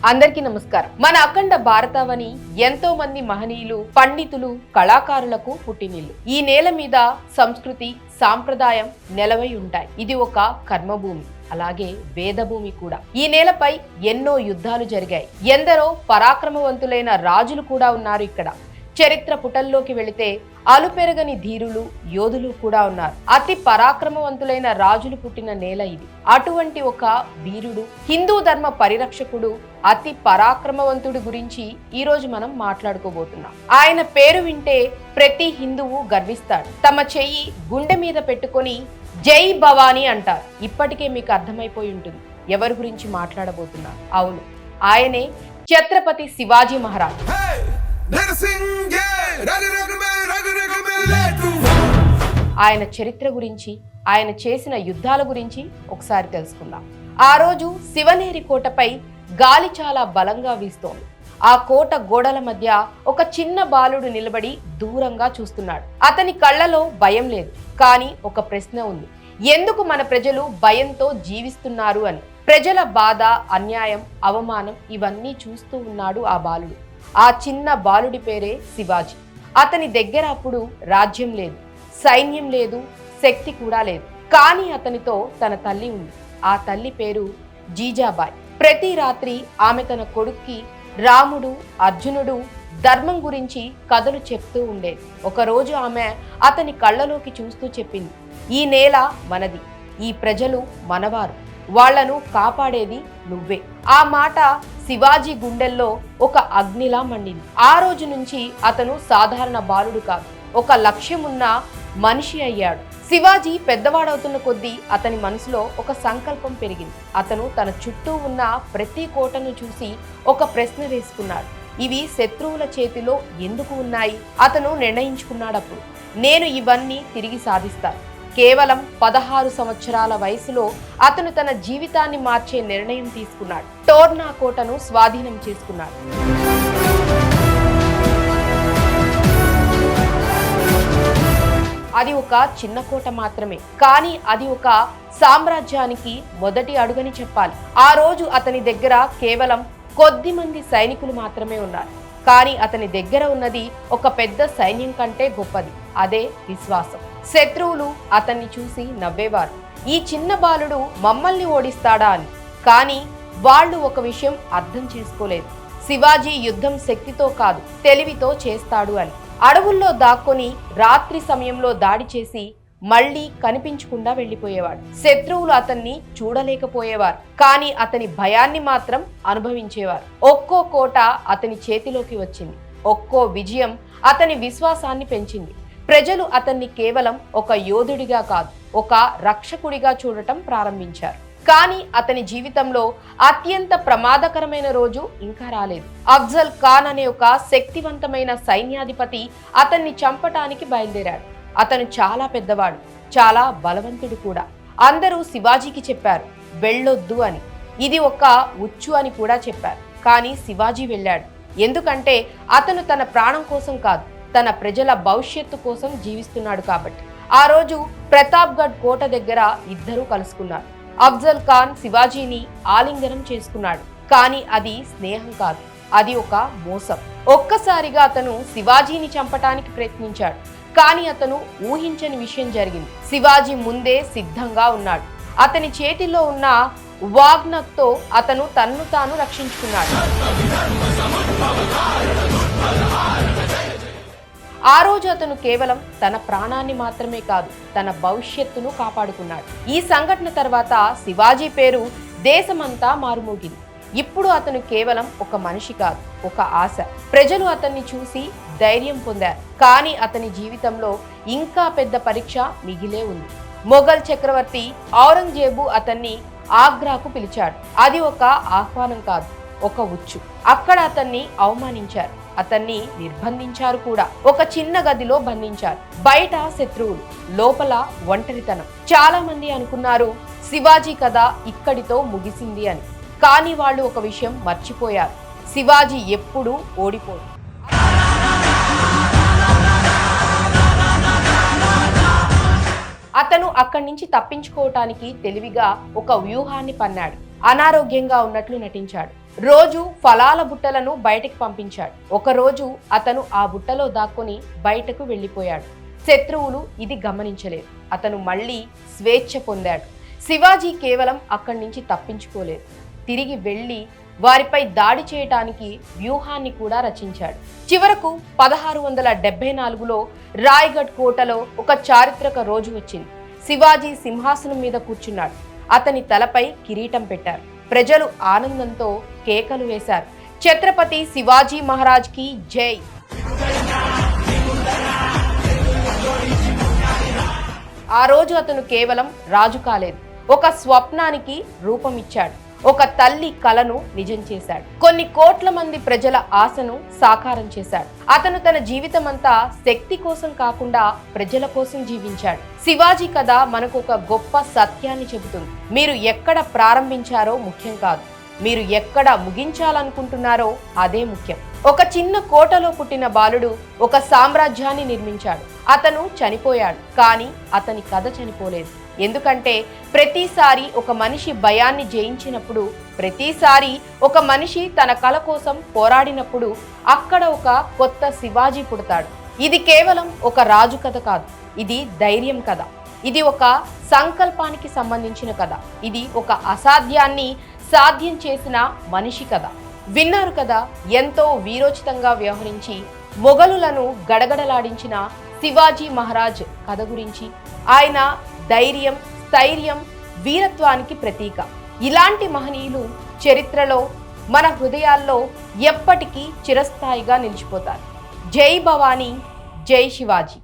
అందరికీ నమస్కారం. మన అఖండ భారతావని ఎంతో మంది మహనీయులు, పండితులు, కళాకారులకు పుట్టినిల్లు. ఈ నేల మీద సంస్కృతి, సాంప్రదాయం నెలవై ఉంటాయి. ఇది ఒక కర్మభూమి, అలాగే వేదభూమి కూడా. ఈ నేలపై ఎన్నో యుద్ధాలు జరిగాయి. ఎందరో పరాక్రమవంతులైన రాజులు కూడా ఉన్నారు ఇక్కడ. చరిత్ర పుటల్లోకి వెళితే అలుపెరగని ధీరులు, యోధులు కూడా ఉన్నారు. అతి పరాక్రమవంతులైన రాజులు పుట్టిన నేల ఇది. అటువంటి ఒక వీరుడు, హిందూ ధర్మ పరిరక్షకుడు, అతి పరాక్రమవంతుడి గురించి ఈ రోజు మనం మాట్లాడుకోబోతున్నాం. ఆయన పేరు వింటే ప్రతి హిందువు గర్విస్తాడు. తమ చెయ్యి గుండె మీద పెట్టుకొని జై భవానీ అంటారు. ఇప్పటికే మీకు అర్థమైపోయి ఉంటుంది ఎవరి గురించి మాట్లాడబోతున్నా. అవును, ఆయనే ఛత్రపతి శివాజీ మహారాజ్. ఆయన చరిత్ర గురించి, ఆయన చేసిన యుద్ధాల గురించి ఒకసారి తెలుసుకుందాం. ఆ రోజు శివనేరి కోటపై గాలి చాలా బలంగా వీస్తోంది. ఆ కోట గోడల మధ్య ఒక చిన్న బాలుడు నిలబడి దూరంగా చూస్తున్నాడు. అతని కళ్ళలో భయం లేదు, కానీ ఒక ప్రశ్న ఉంది. ఎందుకు మన ప్రజలు భయంతో జీవిస్తున్నారు అని. ప్రజల బాధ, అన్యాయం, అవమానం ఇవన్నీ చూస్తూ ఉన్నాడు ఆ బాలుడు. ఆ చిన్న బాలుడి పేరే శివాజీ. అతని దగ్గర అప్పుడు రాజ్యం లేదు, సైన్యం లేదు, శక్తి కూడా లేదు. కానీ అతనితో తన తల్లి ఉంది. ఆ తల్లి పేరు జీజాబాయ్. ప్రతి రాత్రి ఆమె తన కొడుక్కి రాముడు, అర్జునుడు, ధర్మం గురించి కథలు చెప్తూ ఉండేది. ఒకరోజు ఆమె అతని కళ్ళలోకి చూస్తూ చెప్పింది, ఈ నేల మనది, ఈ ప్రజలు మనవారు, వాళ్లను కాపాడేది నువ్వే. ఆ మాట శివాజీ గుండెల్లో ఒక అగ్నిలా మండింది. ఆ రోజు నుంచి అతను సాధారణ బాలుడు కాదు, ఒక లక్ష్యమున్న మనిషి అయ్యాడు. శివాజీ పెద్దవాడవుతున్న కొద్దీ అతని మనసులో ఒక సంకల్పం పెరిగింది. అతను తన చుట్టూ ఉన్న ప్రతి కోటను చూసి ఒక ప్రశ్న వేసుకున్నాడు. ఇవి శత్రువుల చేతిలో ఎందుకు ఉన్నాయి? అతను నిర్ణయించుకున్నాడప్పుడు, నేను ఇవన్నీ తిరిగి సాధిస్తాను. కేవలం 16 సంవత్సరాల వయసులో అతను తన జీవితాన్ని మార్చే నిర్ణయం తీసుకున్నాడు. టోర్నా కోటను స్వాధీనం చేసుకున్నాడు. అది ఒక చిన్న కోట మాత్రమే, కానీ అది ఒక సామ్రాజ్యానికి మొదటి అడుగని చెప్పాలి. ఆ రోజు అతని దగ్గర కేవలం కొద్ది మంది సైనికులు మాత్రమే ఉన్నారు. కానీ అతని దగ్గర ఉన్నది ఒక పెద్ద సైన్యం కంటే గొప్పది. అదే విశ్వాసం. శత్రువులు అతన్ని చూసి నవ్వేవారు, ఈ చిన్న బాలుడు మమ్మల్ని ఓడిస్తాడా అని. కానీ వాళ్ళు ఒక విషయం అర్థం చేసుకోలేదు, శివాజీ యుద్ధం శక్తితో కాదు, తెలివితో చేస్తాడు అని. అడవుల్లో దాక్కొని రాత్రి సమయంలో దాడి చేసి మళ్లీ కనిపించకుండా వెళ్లిపోయేవాడు. శత్రువులు అతన్ని చూడలేకపోయేవారు, కానీ అతని భయాన్ని మాత్రం అనుభవించేవారు. ఒక్కో కోట అతని చేతిలోకి వచ్చింది, ఒక్కో విజయం అతని విశ్వాసాన్ని పెంచింది. ప్రజలు అతన్ని కేవలం ఒక యోధుడిగా కాదు, ఒక రక్షకుడిగా చూడటం ప్రారంభించారు. కానీ అతని జీవితంలో అత్యంత ప్రమాదకరమైన రోజు ఇంకా రాలేదు. అఫ్జల్ ఖాన్ అనే ఒక శక్తివంతమైన సైన్యాధిపతి అతన్ని చంపటానికి బయలుదేరాడు. అతను చాలా పెద్దవాడు, చాలా బలవంతుడు కూడా. అందరూ శివాజీకి చెప్పారు వెళ్ళొద్దు అని, ఇది ఒక ఉచ్చు అని కూడా చెప్పారు. కానీ శివాజీ వెళ్ళాడు. ఎందుకంటే అతను తన ప్రాణం కోసం కాదు, తన ప్రజల భవిష్యత్తు కోసం జీవిస్తున్నాడు కాబట్టి. ఆ రోజు ప్రతాప్గఢ్ కోట దగ్గర ఇద్దరూ కలుసుకున్నారు. అఫ్జల్ ఖాన్ శివాజీని ఆలింగనం చేసుకున్నాడు. కానీ అది స్నేహం కాదు, అది ఒక మోసం. ఒక్కసారిగా అతను శివాజీని చంపటానికి ప్రయత్నించాడు. కానీ అతను ఊహించని విషయం జరిగింది. శివాజీ ముందే సిద్ధంగా ఉన్నాడు. అతని చేతిలో ఉన్న వాగ్నక్తో అతను తన్ను తాను రక్షించుకున్నాడు. ఆ రోజు అతను కేవలం తన ప్రాణాన్ని మాత్రమే కాదు, తన భవిష్యత్తును కాపాడుకున్నాడు. ఈ సంఘటన తర్వాత శివాజీ పేరు దేశమంతా మారుమోగింది. ఇప్పుడు అతను కేవలం ఒక మనిషి కాదు, ఒక ఆశ. ప్రజలు అతన్ని చూసి ధైర్యం పొందారు. కానీ అతని జీవితంలో ఇంకా పెద్ద పరీక్ష మిగిలే ఉంది. మొఘల్ చక్రవర్తి ఔరంగజేబు అతన్ని ఆగ్రాకు పిలిచాడు. అది ఒక ఆహ్వానం కాదు, ఒక ఉచ్చు. అక్కడ అతన్ని అవమానించారు, అతన్ని నిర్బంధించారు కూడా. ఒక చిన్న గదిలో బంధించారు. బయట శత్రువులు, లోపల ఒంటరితనం. చాలా మంది అనుకున్నారు శివాజీ కథ ఇక్కడితో ముగిసింది అని. కానీ వాళ్ళు ఒక విషయం మర్చిపోయారు, శివాజీ ఎప్పుడూ ఓడిపోడు. అతను అక్కడి నుంచి తప్పించుకోవటానికి తెలివిగా ఒక వ్యూహాన్ని పన్నాడు. అనారోగ్యంగా ఉన్నట్లు నటించాడు. రోజు ఫలాల బుట్టలను బయటకు పంపించాడు. ఒకరోజు అతను ఆ బుట్టలో దాక్కుని బయటకు వెళ్ళిపోయాడు. శత్రువులు ఇది గమనించలేదు. అతను మళ్ళీ స్వేచ్ఛ పొందాడు. శివాజీ కేవలం అక్కడి నుంచి తప్పించుకోలేదు, తిరిగి వెళ్ళి వారిపై దాడి చేయటానికి వ్యూహాన్ని కూడా రచించాడు. చివరకు 1674లో రాయ్గఢ్ కోటలో ఒక చారిత్రక రోజు వచ్చింది. శివాజీ సింహాసనం మీద కూర్చున్నాడు. అతని తలపై కిరీటం పెట్టారు. ప్రజలు ఆనందంతో కేకలు వేశారు. ఛత్రపతి శివాజీ మహారాజ్ కి జై. ఆ రోజు అతను కేవలం రాజు కాలేదు, ఒక స్వప్నానికి రూపమిచ్చాడు. ఒక తల్లి కలను నిజం చేశాడు. కొన్ని కోట్ల మంది ప్రజల ఆశను సాకారం చేశాడు. అతను తన జీవితమంతా శక్తి కోసం కాకుండా ప్రజల కోసం జీవించాడు. శివాజీ కథ మనకు ఒక గొప్ప సత్యాన్ని చెబుతుంది. మీరు ఎక్కడ ప్రారంభించారో ముఖ్యం కాదు, మీరు ఎక్కడ ముగించాలనుకుంటున్నారో అదే ముఖ్యం. ఒక చిన్న కోటలో పుట్టిన బాలుడు ఒక సామ్రాజ్యాన్ని నిర్మించాడు. అతను చనిపోయాడు, కానీ అతని కథ చనిపోలేదు. ఎందుకంటే ప్రతిసారి ఒక మనిషి భయాన్ని జయించినప్పుడు, ప్రతిసారి ఒక మనిషి తన కల కోసం పోరాడినప్పుడు అక్కడ ఒక కొత్త శివాజీ పుడతాడు. ఇది కేవలం ఒక రాజు కథ కాదు, ఇది ధైర్యం కథ. ఇది ఒక సంకల్పానికి సంబంధించిన కథ. ఇది ఒక అసాధ్యాన్ని సాధ్యం చేసిన మనిషి కథ. విన్నారు కదా, ఎంతో వీరోచితంగా వ్యవహరించి మొఘలులను గడగడలాడించిన శివాజీ మహారాజ్ కథ గురించి. ఆయన ధైర్యం, స్థైర్యం, వీరత్వానికి ప్రతీక. ఇలాంటి మహనీయులు చరిత్రలో, మన హృదయాల్లో ఎప్పటికీ చిరస్థాయిగా నిలిచిపోతారు. జై భవానీ, జై శివాజీ.